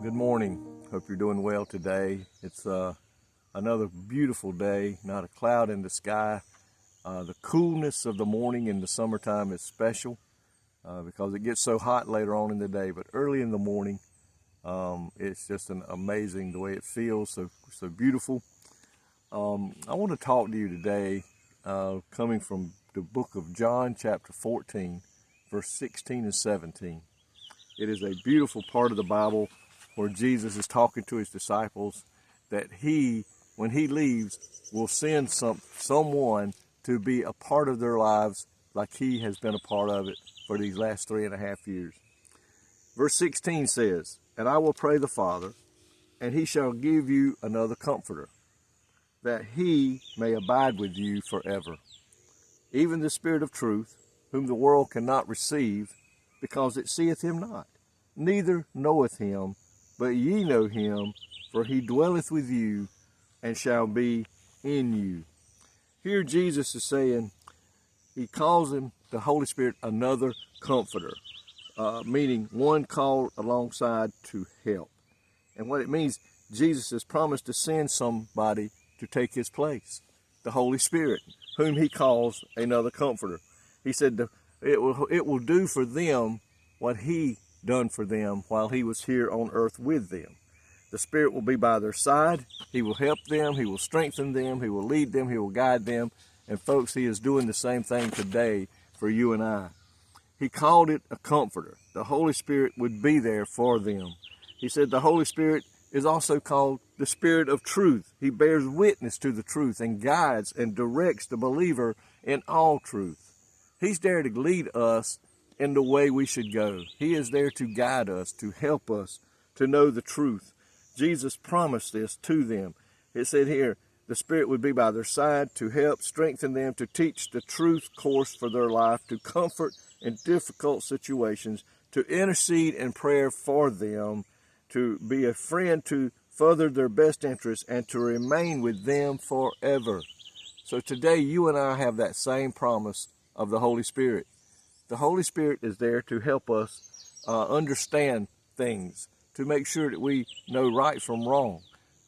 Good morning. Hope you're doing well today. It's another beautiful day, not a cloud in the sky. The coolness of the morning in the summertime is special because it gets so hot later on in the day. But early in the morning, it's just amazing the way it feels, so beautiful. I want to talk to you today coming from the book of John chapter 14, verse 16 and 17. It is a beautiful part of the Bible where Jesus is talking to his disciples that he, when he leaves, will send someone to be a part of their lives like he has been a part of it for these last 3.5 years. Verse 16 says, "And I will pray the Father, and he shall give you another comforter, that he may abide with you forever. Even the Spirit of truth, whom the world cannot receive, because it seeth him not, neither knoweth him, but ye know him, for he dwelleth with you and shall be in you." Here Jesus is saying, he calls him, the Holy Spirit, another comforter, meaning one called alongside to help. And what it means, Jesus has promised to send somebody to take his place, the Holy Spirit, whom he calls another comforter. He said it will do for them what he done for them while he was here on earth with them. The Spirit will be by their side. He will help them. He will strengthen them. He will lead them. He will guide them. And folks, he is doing the same thing today for you and I. He called it a comforter. The Holy Spirit would be there for them. He said the Holy Spirit is also called the Spirit of truth. He bears witness to the truth and guides and directs the believer in all truth. He's there to lead us in the way we should go. He is there to guide us, to help us, to know the truth. Jesus promised this to them. It said here, the Spirit would be by their side to help strengthen them, to teach the truth course for their life, to comfort in difficult situations, to intercede in prayer for them, to be a friend to further their best interests, and to remain with them forever. So today you and I have that same promise of the Holy Spirit. The Holy Spirit is there to help us understand things, to make sure that we know right from wrong,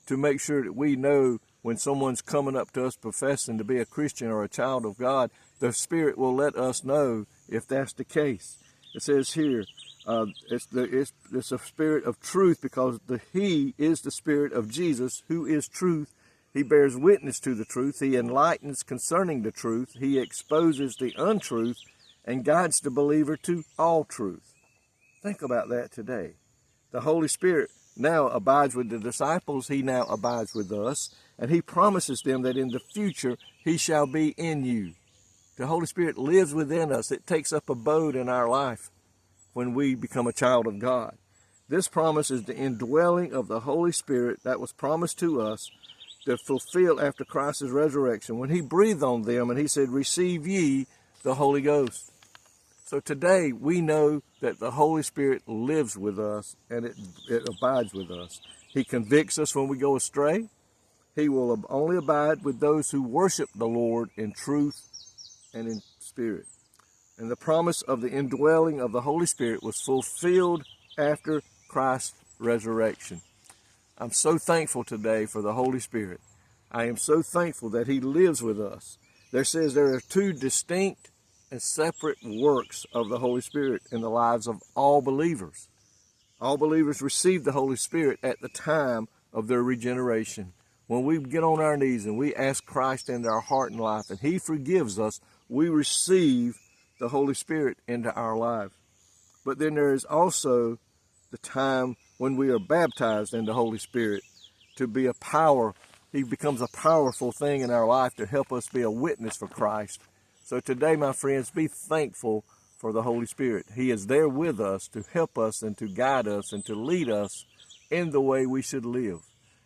to make sure that we know when someone's coming up to us professing to be a Christian or a child of God. The Spirit will let us know if that's the case. It says here, it's a Spirit of truth, because He is the Spirit of Jesus, who is truth. He bears witness to the truth. He enlightens concerning the truth. He exposes the untruth and guides the believer to all truth. Think about that today. The Holy Spirit now abides with the disciples. He now abides with us, and he promises them that in the future he shall be in you. The Holy Spirit lives within us. It takes up abode in our life when we become a child of God. This promise is the indwelling of the Holy Spirit that was promised to us to fulfill after Christ's resurrection, when he breathed on them and he said, "Receive ye the Holy Ghost." So today we know that the Holy Spirit lives with us, and it abides with us. He convicts us when we go astray. He will only abide with those who worship the Lord in truth and in spirit. And the promise of the indwelling of the Holy Spirit was fulfilled after Christ's resurrection. I'm so thankful today for the Holy Spirit. I am so thankful that he lives with us. There says there are two distinct and separate works of the Holy Spirit in the lives of all believers. All believers receive the Holy Spirit at the time of their regeneration. When we get on our knees and we ask Christ into our heart and life, and he forgives us, we receive the Holy Spirit into our life. But then there is also the time when we are baptized in the Holy Spirit to be a power. He becomes a powerful thing in our life to help us be a witness for Christ. So today, my friends, be thankful for the Holy Spirit. He is there with us to help us and to guide us and to lead us in the way we should live.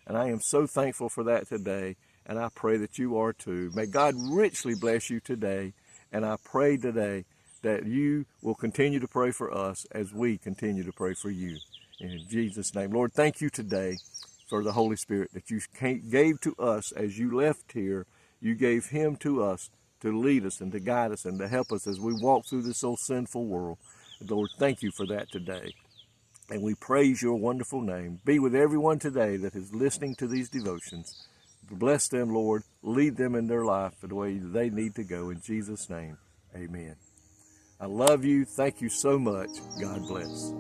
And I am so thankful for that today, and I pray that you are too. May God richly bless you today, and I pray today that you will continue to pray for us as we continue to pray for you. In Jesus' name. Lord, thank you today for the Holy Spirit that you gave to us as you left here. You gave him to us to lead us and to guide us and to help us as we walk through this old sinful world. Lord, thank you for that today. And we praise your wonderful name. Be with everyone today that is listening to these devotions. Bless them, Lord. Lead them in their life the way they need to go. In Jesus' name, amen. I love you. Thank you so much. God bless.